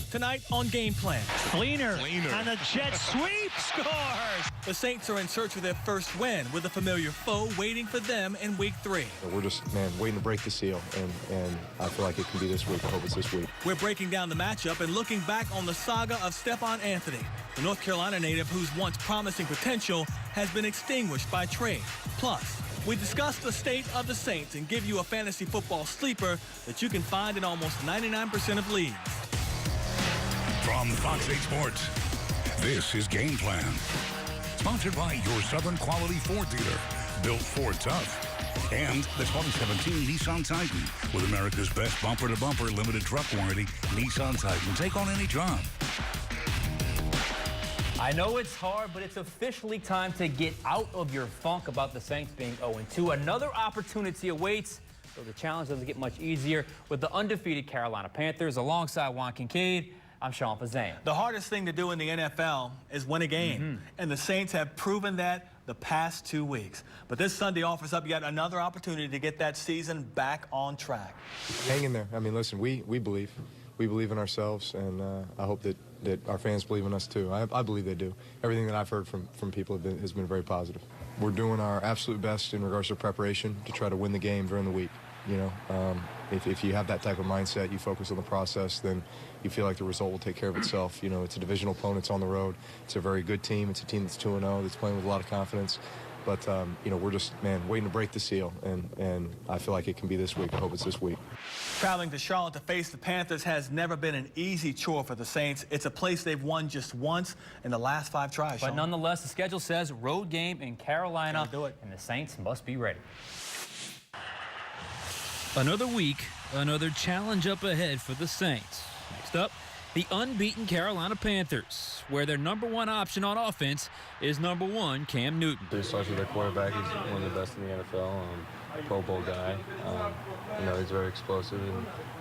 tonight on Game Plan. Cleaner. And the jet sweep scores. The Saints are in search of their first win with a familiar foe waiting for them in Week 3. We're just, waiting to break the seal, and I feel like it can be this week. I hope it's this week. We're breaking down the matchup and looking back on the saga of Stephon Anthony, the North Carolina native whose once promising potential has been extinguished by trade. Plus, we discuss the state of the Saints and give you a fantasy football sleeper that you can find in almost 99% of leagues. From Fox 8 Sports, this is Game Plan. Sponsored by your Southern Quality Ford dealer, built Ford tough. And the 2017 Nissan Titan with America's best bumper-to-bumper limited truck warranty. Nissan Titan, take on any job. I know it's hard, but it's officially time to get out of your funk about the Saints being 0-2. Another opportunity awaits, though the challenge doesn't get much easier with the undefeated Carolina Panthers. Alongside Juan Kincaid, I'm Sean Fazan. The hardest thing to do in the NFL is win a game, and the Saints have proven that the past 2 weeks. But this Sunday offers up yet another opportunity to get that season back on track. Hang in there. Listen, we believe. We believe in ourselves, and I hope that our fans believe in us too. I believe they do. Everything that I've heard from people has been very positive. We're doing our absolute best in regards to preparation to try to win the game during the week. If you have that type of mindset, you focus on the process, then you feel like the result will take care of itself. It's a divisional opponent, it's on the road. It's a very good team. It's a team that's 2-0, that's playing with a lot of confidence. But, we're just, waiting to break the seal, and I feel like it can be this week. I hope it's this week. Traveling to Charlotte to face the Panthers has never been an easy chore for the Saints. It's a place they've won just once in the last 5 tries, But nonetheless, the schedule says road game in Carolina, and the Saints must be ready. Another week, another challenge up ahead for the Saints. Next up, the unbeaten Carolina Panthers, where their #1 option on offense is #1 Cam Newton. It starts with their quarterback. He's one of the best in the NFL, Pro Bowl guy. He's very explosive,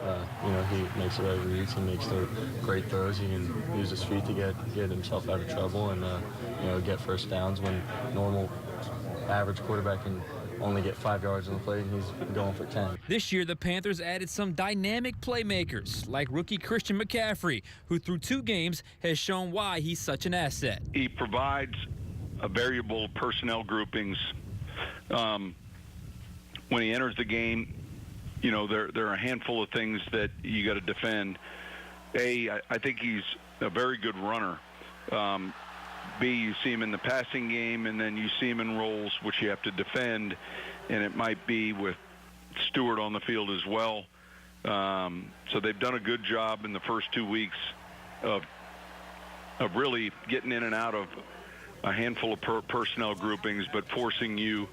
and he makes the right reads. He makes the great throws. He can use his feet to get himself out of trouble and get first downs when normal average quarterback can only get 5 yards on the play, and he's going for 10. This year, the Panthers added some dynamic playmakers, like rookie Christian McCaffrey, who through 2 games has shown why he's such an asset. He provides a variable personnel groupings. When he enters the game, there are a handful of things that you got to defend. I think he's a very good runner. B, you see him in the passing game, and then you see him in roles which you have to defend, and it might be with Stewart on the field as well. So they've done a good job in the first 2 weeks of really getting in and out of a handful of personnel groupings, but forcing you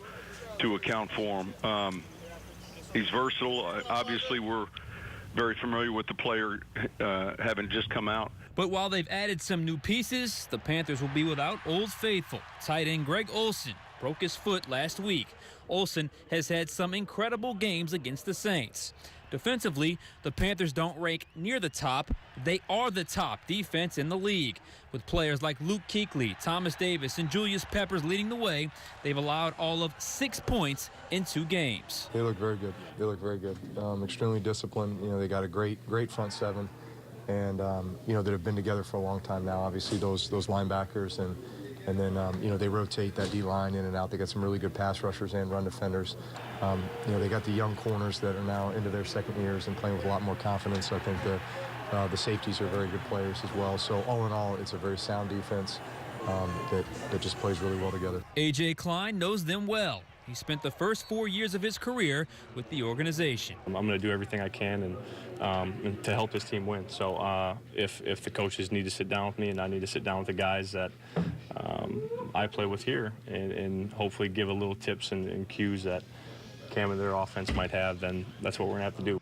to account for him. He's versatile. Obviously, we're very familiar with the player having just come out. But while they've added some new pieces, the Panthers will be without Old Faithful. Tight end Greg Olsen broke his foot last week. Olsen has had some incredible games against the Saints. Defensively, the Panthers don't rank near the top. They are the top defense in the league. With players like Luke Kuechly, Thomas Davis, and Julius Peppers leading the way, they've allowed all of 6 points in 2 games. They look very good. Extremely disciplined. They got a great front 7. And, that have been together for a long time now. Obviously, those linebackers, and then, they rotate that D-line in and out. They got some really good pass rushers and run defenders. They got the young corners that are now into their second years and playing with a lot more confidence. I think the safeties are very good players as well. So, all in all, it's a very sound defense that just plays really well together. A.J. Klein knows them well. He spent the first 4 years of his career with the organization. I'm going to do everything I can and to help this team win. So if the coaches need to sit down with me and I need to sit down with the guys that I play with here and hopefully give a little tips and cues that Cam and their offense might have, then that's what we're going to have to do.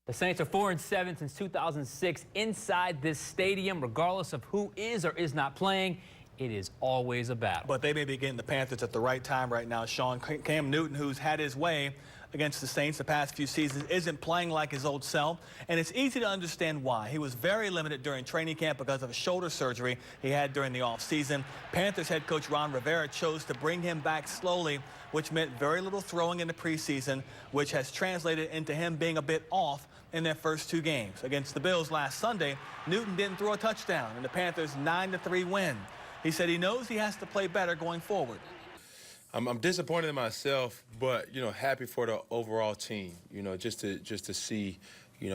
The Saints are 4-7 since 2006 inside this stadium, regardless of who is or is not playing. It is always a battle. But they may be getting the Panthers at the right time right now. Sean, Cam Newton, who's had his way against the Saints the past few seasons, isn't playing like his old self, and it's easy to understand why. He was very limited during training camp because of a shoulder surgery he had during the offseason. Panthers head coach Ron Rivera chose to bring him back slowly, which meant very little throwing in the preseason, which has translated into him being a bit off in their first 2 games. Against the Bills last Sunday, Newton didn't throw a touchdown in the Panthers' 9-3 win. He said he knows he has to play better going forward. I'm disappointed in myself, but, happy for the overall team, just to see,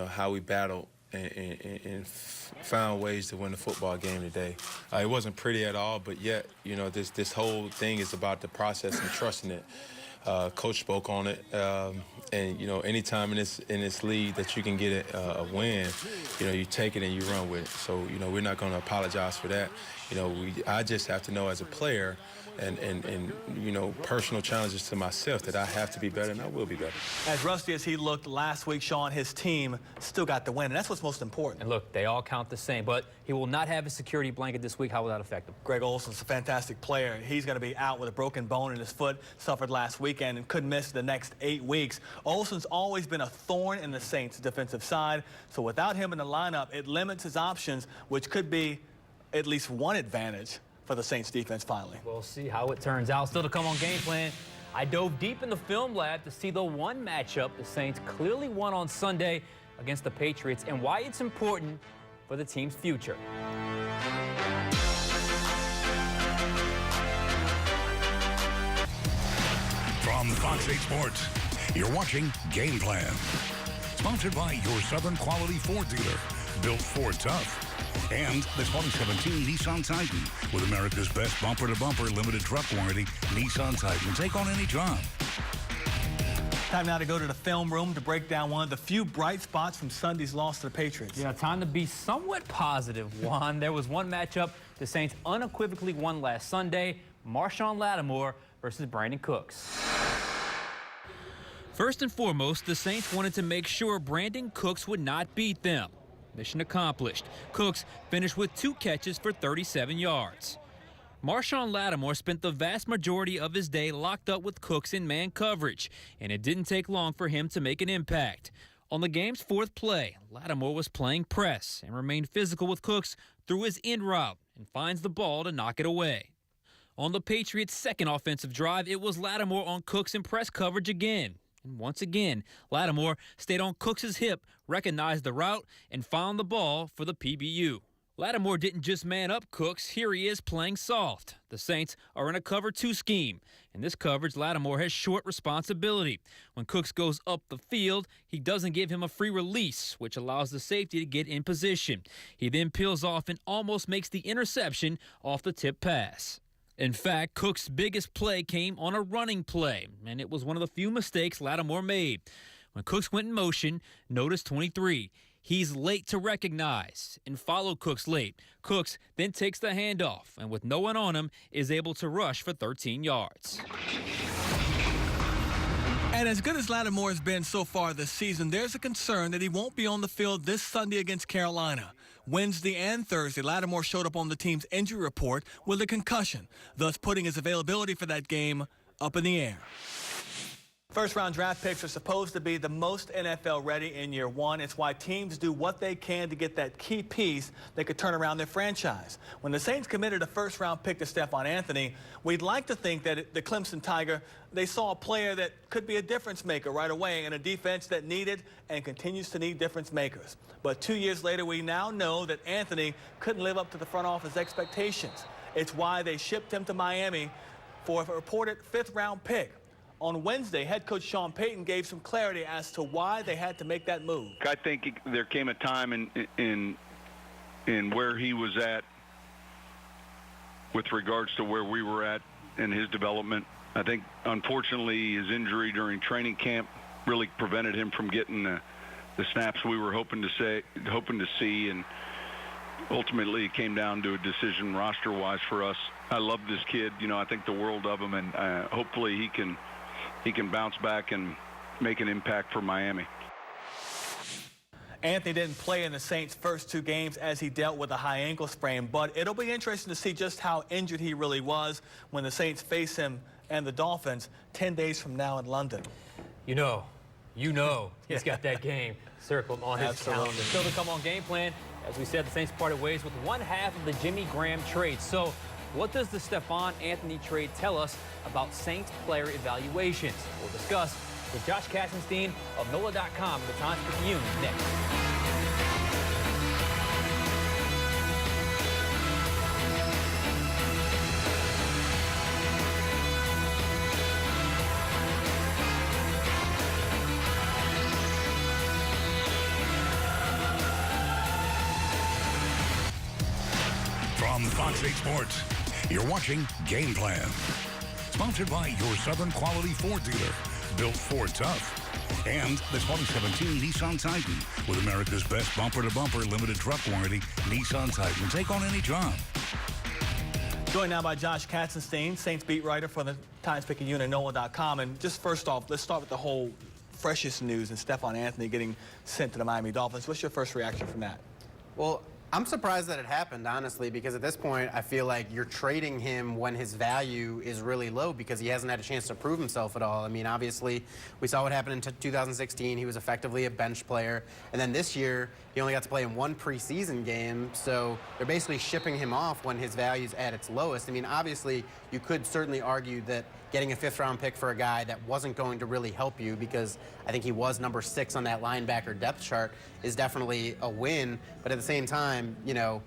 how we battled and found ways to win the football game today. It wasn't pretty at all, but yet, this whole thing is about the process and trusting it. Coach spoke on it, and anytime in this league that you can get a win, you take it and you run with it. So we're not going to apologize for that. I just have to know as a player and personal challenges to myself that I have to be better, and I will be better. As rusty as he looked last week, Sean, his team still got the win, and that's what's most important. And look, they all count the same, but he will not have a security blanket this week. How will that affect him? Greg Olsen's a fantastic player. He's going to be out with a broken bone in his foot, suffered last weekend, and could miss the next 8 weeks. Olsen's always been a thorn in the Saints' defensive side, so without him in the lineup, it limits his options, which could be at least one advantage for the Saints defense finally. We'll see how it turns out. Still to come on Game Plan, I dove deep in the film lab to see the one matchup the Saints clearly won on Sunday against the Patriots and why it's important for the team's future. From Fox 8 Sports, you're watching Game Plan. Sponsored by your Southern Quality Ford dealer, built Ford tough. And the 2017 Nissan Titan with America's best bumper-to-bumper limited truck warranty, Nissan Titan. Take on any job. Time now to go to the film room to break down one of the few bright spots from Sunday's loss to the Patriots. Yeah, time to be somewhat positive, Juan. There was one matchup the Saints unequivocally won last Sunday, Marshawn Lattimore versus Brandon Cooks. First and foremost, the Saints wanted to make sure Brandon Cooks would not beat them. Mission accomplished. Cooks finished with 2 catches for 37 yards. Marshawn Lattimore spent the vast majority of his day locked up with Cooks in man coverage, and it didn't take long for him to make an impact. On the game's 4th play, Lattimore was playing press and remained physical with Cooks through his in route and finds the ball to knock it away. On the Patriots' second offensive drive, it was Lattimore on Cooks in press coverage again. And once again, Lattimore stayed on Cooks' hip, recognized the route, and found the ball for the PBU. Lattimore didn't just man up Cooks. Here he is playing soft. The Saints are in a cover 2 scheme. In this coverage, Lattimore has short responsibility. When Cooks goes up the field, he doesn't give him a free release, which allows the safety to get in position. He then peels off and almost makes the interception off the tip pass. In fact, Cook's biggest play came on a running play, and it was one of the few mistakes Lattimore made. When Cooks went in motion, notice 23. He's late to recognize and follow Cooks late. Cooks then takes the handoff, and with no one on him, is able to rush for 13 yards. And as good as Lattimore has been so far this season, there's a concern that he won't be on the field this Sunday against Carolina. Wednesday and Thursday, Lattimore showed up on the team's injury report with a concussion, thus putting his availability for that game up in the air. First-round draft picks are supposed to be the most NFL ready in year 1. It's why teams do what they can to get that key piece that could turn around their franchise. When the Saints committed a first-round pick to Stephon Anthony, we'd like to think that the Clemson Tiger, they saw a player that could be a difference maker right away in a defense that needed and continues to need difference makers. But 2 years later, we now know that Anthony couldn't live up to the front office expectations. It's why they shipped him to Miami for a reported 5th-round pick. On Wednesday, head coach Sean Payton gave some clarity as to why they had to make that move. I think there came a time in where he was at with regards to where we were at in his development. I think, unfortunately, his injury during training camp really prevented him from getting the snaps we were hoping to see, and ultimately it came down to a decision roster-wise for us. I love this kid. I think the world of him, and hopefully he can bounce back and make an impact for Miami. Anthony didn't play in the Saints' first 2 games as he dealt with a high ankle sprain, but it'll be interesting to see just how injured he really was when the Saints face him and the Dolphins 10 days from now in London. You know, he's got that game circled on his calendar. Still to come on Game Plan, as we said, the Saints parted ways with 1/2 of the Jimmy Graham trade. So what does the Stephon Anthony trade tell us about Saints player evaluations? We'll discuss with Josh Katzenstein of NOLA.com and the Times-Picayune next. From Fox 8 Sports, you're watching Game Plan. Sponsored by your Southern Quality Ford dealer, built Ford tough. And the 2017 Nissan Titan, with America's best bumper-to-bumper limited truck warranty, Nissan Titan. Take on any job. Joined now by Josh Katzenstein, Saints beat writer for the Times-Picayune and NOLA.com. And just first off, let's start with the whole freshest news and Stephon Anthony getting sent to the Miami Dolphins. What's your first reaction from that? Well, I'm surprised that it happened, honestly, because at this point, I feel like you're trading him when his value is really low because he hasn't had a chance to prove himself at all. I mean, obviously, we saw what happened in 2016. He was effectively a bench player. And then this year, he only got to play in one preseason game. So they're basically shipping him off when his value's at its lowest. I mean, obviously, you could certainly argue that getting a fifth-round pick for a guy that wasn't going to really help you because I think he was number 6 on that linebacker depth chart is definitely a win. But at the same time, you know,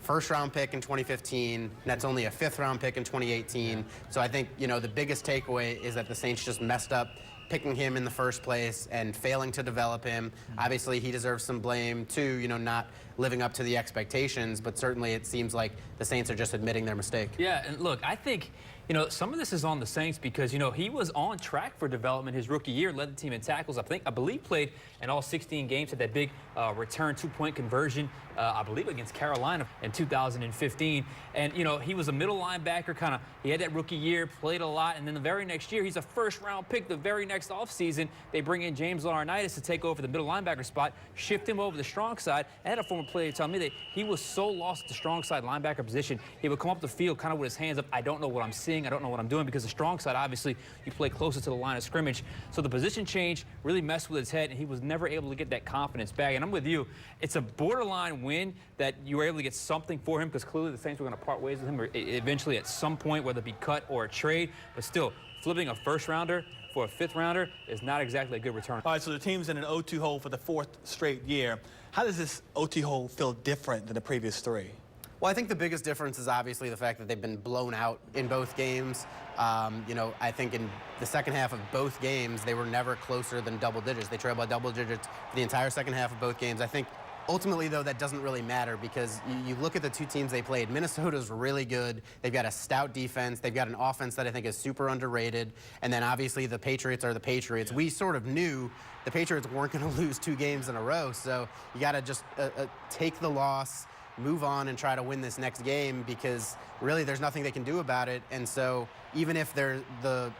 first-round pick in 2015, and that's only a fifth-round pick in 2018. So I think, you know, the biggest takeaway is that the Saints just messed up picking him in the first place and failing to develop him. Obviously, he deserves some blame, too, you know, not living up to the expectations, but certainly it seems like the Saints are just admitting their mistake. Yeah, and look, I think, you know, some of this is on the Saints because, you know, he was on track for development his rookie year, led the team in tackles. I believe played in all 16 games, had that big return two-point conversion, I believe against Carolina in 2015. And, you know, he was a middle linebacker, he had that rookie year, played a lot, and then the very next year, he's a first-round pick. The very next offseason, they bring in James Laurinaitis to take over the middle linebacker spot, shift him over the strong side. I had a former player tell me that he was so lost at the strong side linebacker position, he would come up the field kind of with his hands up. I don't know what I'm seeing. I don't know what I'm doing, because the strong side, obviously, you play closer to the line of scrimmage. So the position change really messed with his head, and he was never able to get that confidence back. And I'm with you. It's a borderline win that you were able to get something for him, because clearly the Saints were going to part ways with him eventually at some point, whether it be cut or a trade. But still, flipping a first-rounder for a fifth-rounder is not exactly a good return. All right, so the team's in an 0-2 hole for the 4th straight year. How does this 0-2 hole feel different than the previous 3? Well, I think the biggest difference is obviously the fact that they've been blown out in both games. You know, I think in the second half of both games, they were never closer than double digits. They trailed by double digits for the entire second half of both games. I think ultimately, though, that doesn't really matter, because you look at the two teams they played. Minnesota's really good. They've got a stout defense. They've got an offense that I think is super underrated. And then obviously the Patriots are the Patriots. We sort of knew the Patriots weren't going to lose 2 games in a row. So you got to just take the loss, move on, and try to win this next game, because really there's nothing they can do about it. And so even if the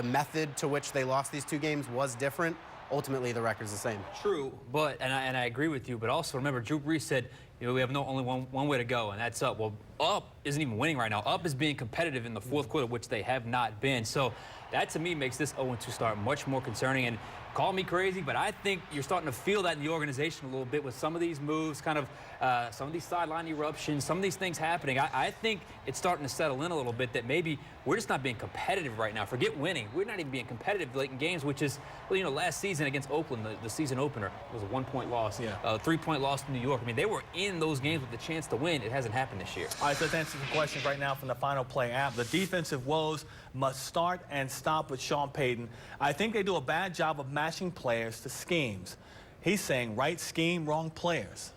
method to which they lost these 2 games was different, ultimately the record's the same. True, but, and I agree with you, but also remember, Drew Brees said, you know, we have only one way to go, and that's up. Well, up isn't even winning right now. Up is being competitive in the 4th quarter, which they have not been. So that, to me, makes this 0-2 start much more concerning. And call me crazy, but I think you're starting to feel that in the organization a little bit with some of these moves, some of these sideline eruptions, some of these things happening. I think it's starting to settle in a little bit that maybe we're just not being competitive right now. Forget winning. We're not even being competitive late in games, which is, well, you know, last season against Oakland, the season opener, was a 1-point loss, 3-point loss to New York. I mean, they were in those games with the chance to win. It hasn't happened this year. All right, so let's answer some questions right now from the Final Play app. The defensive woes must start and stop with Sean Payton. I think they do a bad job of matching players to schemes. He's saying right scheme, wrong players.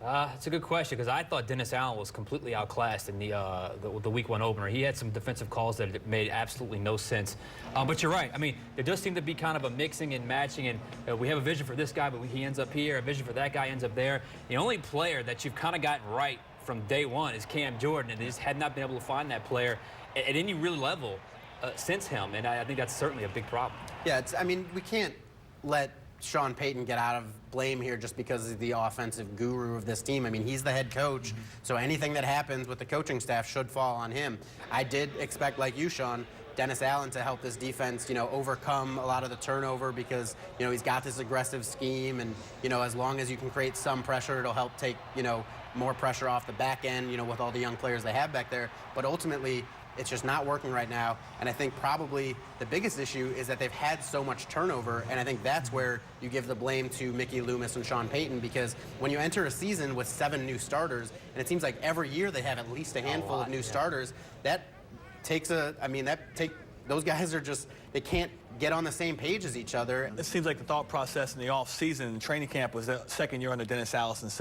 It's a good question, because I thought Dennis Allen was completely outclassed in the Week 1 opener. He had some defensive calls that made absolutely no sense. But you're right. I mean, there does seem to be kind of a mixing and matching, and we have a vision for this guy, but he ends up here. A vision for that guy ends up there. The only player that you've kind of gotten right from day one is Cam Jordan, and they just had not been able to find that player at any real level since him, and I think that's certainly a big problem. Yeah, I mean, we can't let Sean Payton get out of blame here just because he's the offensive guru of this team. I mean, he's the head coach, so anything that happens with the coaching staff should fall on him. I did expect, like you, Sean, Dennis Allen to help this defense, you know, overcome a lot of the turnover, because, you know, he's got this aggressive scheme, and, you know, as long as you can create some pressure, it'll help take, you know, more pressure off the back end, you know, with all the young players they have back there. But ultimately, It's just not working right now. And I think probably the biggest issue is that they've had so much turnover, and I think that's where you give the blame to Mickey Loomis and Sean Payton, because when you enter a season with 7 new starters, and it seems like every year they have at least a handful of new starters, that takes those guys are just, they can't get on the same page as each other. It seems like the thought process in the off-season and training camp was the second year under Dennis Allen's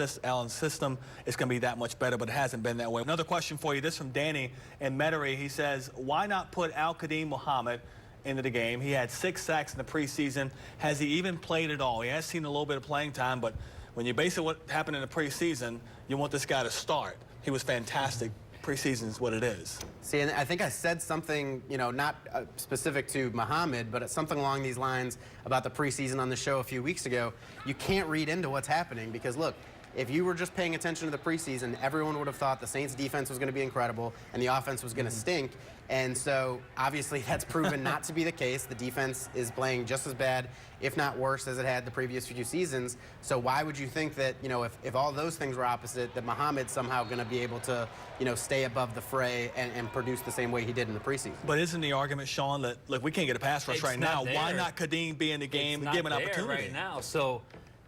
system. It's going to be that much better, but it hasn't been that way. Another question for you, this from Danny in Metairie. He says, why not put Al-Qadim Muhammad into the game? He had 6 sacks in the preseason. Has he even played at all? He has seen a little bit of playing time, but when you base it what happened in the preseason, you want this guy to start. He was fantastic. Preseason is what it is. See, and I think I said something, not specific to Muhammad, but something along these lines about the preseason on the show a few weeks ago. You can't read into what's happening because, look, if you were just paying attention to the preseason, everyone would have thought the Saints defense was going to be incredible and the offense was going to stink. And so, obviously, that's proven not to be the case. The defense is playing just as bad, if not worse, as it had the previous few seasons. So why would you think that, if all those things were opposite, that Muhammad's somehow going to be able to, stay above the fray and produce the same way he did in the preseason? But isn't the argument, Sean, that, look, we can't get a pass rush right now. There. Why not Kadeem be in the game and give an opportunity? Right now, so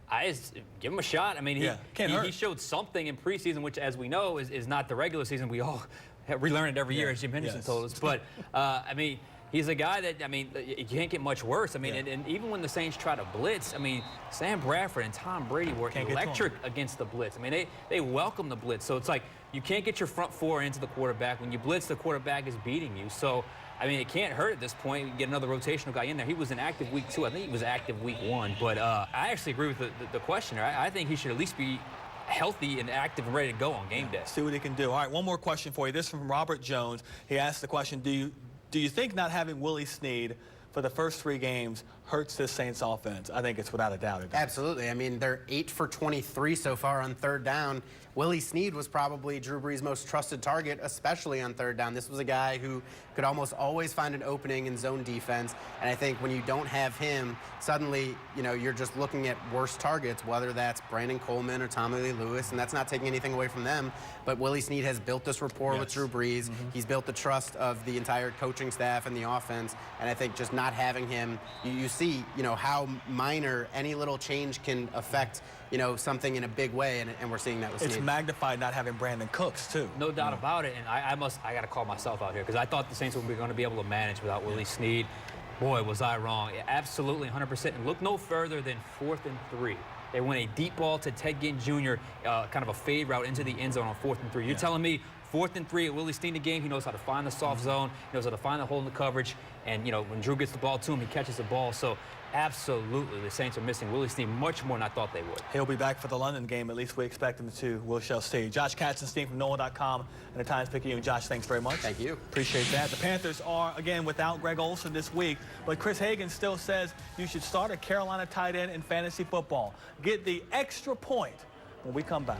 I just give him a shot. I mean, he showed something in preseason, which, as we know, is not the regular season. We all relearn it every year, as Jim Henderson told us. But, I mean, he's a guy that, you can't get much worse. I mean, and even when the Saints try to blitz, Sam Bradford and Tom Brady were electric against the blitz. They welcome the blitz. So it's like you can't get your front 4 into the quarterback. When you blitz, the quarterback is beating you. So, it can't hurt at this point. You get another rotational guy in there. He was inactive week 2. I think he was active week 1. But I actually agree with the questioner. I think he should at least be healthy and active and ready to go on game day. See what he can do. All right, one more question for you. This from Robert Jones. He asked the question, do you think not having Willie Snead for the first 3 games hurts this Saints offense? I think it's without a doubt. Absolutely. They're 8 for 23 so far on 3rd down. Willie Snead was probably Drew Brees' most trusted target, especially on 3rd down. This was a guy who could almost always find an opening in zone defense. And I think when you don't have him, suddenly, you're just looking at worse targets, whether that's Brandon Coleman or Tommy Lee Lewis, and that's not taking anything away from them. But Willie Snead has built this rapport with Drew Brees. He's built the trust of the entire coaching staff and the offense. And I think just not having him, you see, how minor any little change can affect, something in a big way, and we're seeing that with Snead. It's magnified not having Brandon Cooks, too. No doubt about it, and I got to call myself out here because I thought the Saints were going to be able to manage without Willie Snead. Boy, was I wrong. Absolutely 100%. And look no further than 4th and 3. They went a deep ball to Ted Ginn Jr., kind of a fade route into the end zone on 4th and 3. You're telling me 4th and 3 at Willie Snead in the game, he knows how to find the soft zone, he knows how to find the hole in the coverage, and, when Drew gets the ball to him, he catches the ball. So, absolutely, the Saints are missing Willie Snead much more than I thought they would. He'll be back for the London game. At least we expect him to. We shall see. Josh Katzenstein from NOLA.com and the Times-Picayune. Josh, thanks very much. Thank you. Appreciate that. The Panthers are, again, without Greg Olsen this week, but Chris Hagan still says you should start a Carolina tight end in fantasy football. Get the extra point when we come back.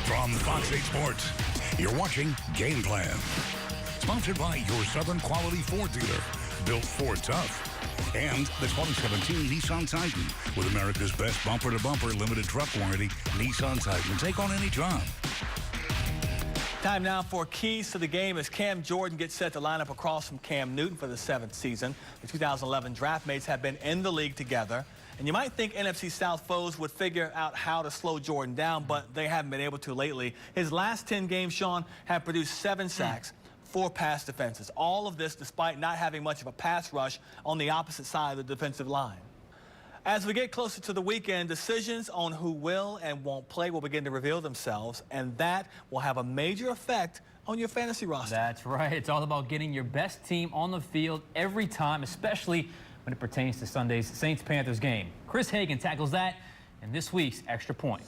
From Fox 8 Sports, you're watching Game Plan. Sponsored by your Southern Quality Ford dealer, built Ford tough. And the 2017 Nissan Titan with America's best bumper-to-bumper limited truck warranty, Nissan Titan. Take on any job. Time now for keys to the game as Cam Jordan gets set to line up across from Cam Newton for the 7th season. The 2011 draft mates have been in the league together. And you might think NFC South foes would figure out how to slow Jordan down, but they haven't been able to lately. His last 10 games, Sean, have produced 7 sacks, 4 pass defenses. All of this despite not having much of a pass rush on the opposite side of the defensive line. As we get closer to the weekend, decisions on who will and won't play will begin to reveal themselves, and that will have a major effect on your fantasy roster. That's right. It's all about getting your best team on the field every time, especially when it pertains to Sunday's Saints-Panthers game. Chris Hagan tackles that in this week's Extra Point.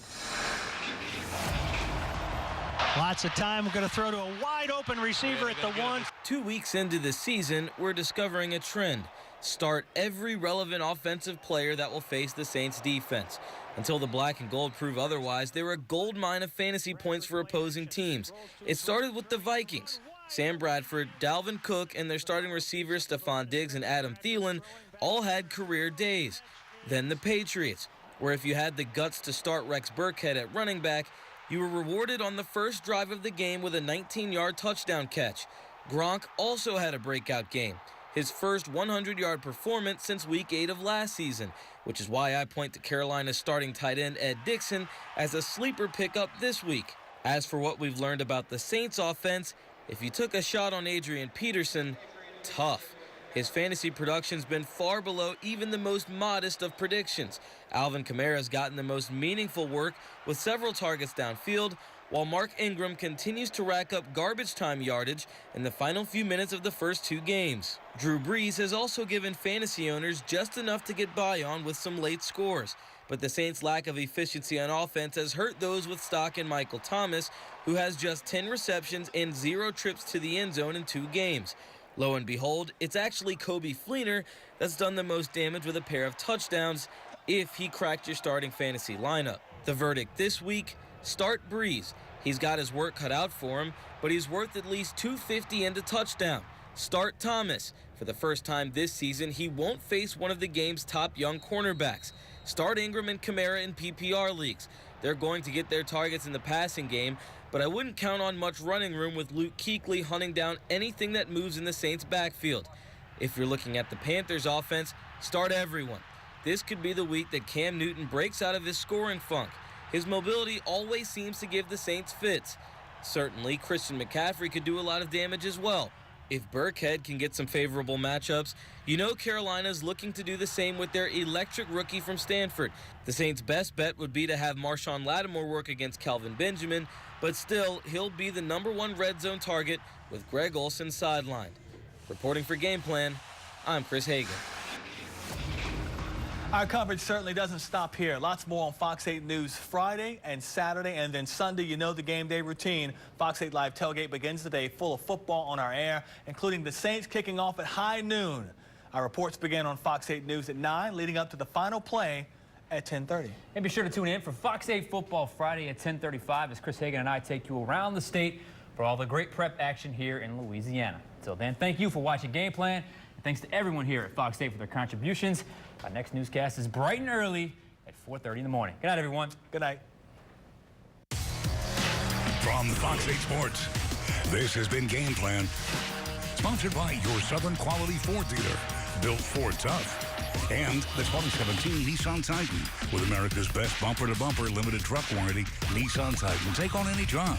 Lots of time. We're going to throw to a wide-open receiver at the 1. 2 weeks into the season, we're discovering a trend. Start every relevant offensive player that will face the Saints defense. Until the black and gold prove otherwise, they're a gold mine of fantasy points for opposing teams. It started with the Vikings. Sam Bradford, Dalvin Cook, and their starting receivers Stephon Diggs and Adam Thielen all had career days. Then the Patriots. where if you had the guts to start Rex Burkhead at running back, you were rewarded on the first drive of the game with a 19-yard touchdown catch. Gronk also had a breakout game, his first 100-yard performance since Week 8 of last season, which is why I point to Carolina's starting tight end Ed Dixon as a sleeper pickup this week. As for what we've learned about the Saints offense, if you took a shot on Adrian Peterson, tough. His fantasy production's been far below even the most modest of predictions. Alvin Kamara's gotten the most meaningful work with several targets downfield, while Mark Ingram continues to rack up garbage time yardage in the final few minutes of the first 2 games. Drew Brees has also given fantasy owners just enough to get by on with some late scores, but the Saints' lack of efficiency on offense has hurt those with stock in Michael Thomas, who has just 10 receptions and 0 trips to the end zone in 2 games. Lo and behold, it's actually Coby Fleener that's done the most damage with a pair of touchdowns if he cracked your starting fantasy lineup. The verdict this week, start Brees. He's got his work cut out for him, but he's worth at least $250 and a touchdown. Start Thomas. For the first time this season, he won't face one of the game's top young cornerbacks. Start Ingram and Kamara in PPR leagues. They're going to get their targets in the passing game, but I wouldn't count on much running room with Luke Kuechly hunting down anything that moves in the Saints' backfield. If you're looking at the Panthers' offense, start everyone. This could be the week that Cam Newton breaks out of his scoring funk. His mobility always seems to give the Saints fits. Certainly, Christian McCaffrey could do a lot of damage as well. If Burkhead can get some favorable matchups, you know Carolina's looking to do the same with their electric rookie from Stanford. The Saints' best bet would be to have Marshawn Lattimore work against Kelvin Benjamin, but still, he'll be the #1 red zone target with Greg Olsen sidelined. Reporting for Game Plan, I'm Chris Hagan. Our coverage certainly doesn't stop here. Lots more on Fox 8 News Friday and Saturday, and then Sunday, you know the game day routine. Fox 8 Live Tailgate begins today, full of football on our air, including the Saints kicking off at high noon. Our reports begin on Fox 8 News at 9, leading up to the final play at 10:30. And be sure to tune in for Fox 8 Football Friday at 10:35 as Chris Hagan and I take you around the state for all the great prep action here in Louisiana. Until then, thank you for watching Game Plan. And thanks to everyone here at Fox 8 for their contributions. Our next newscast is bright and early at 4:30 in the morning. Good night, everyone. Good night. From Fox 8 Sports, this has been Game Plan, sponsored by your Southern Quality Ford dealer, built Ford tough, and the 2017 Nissan Titan with America's best bumper-to-bumper limited truck warranty. Nissan Titan, take on any job.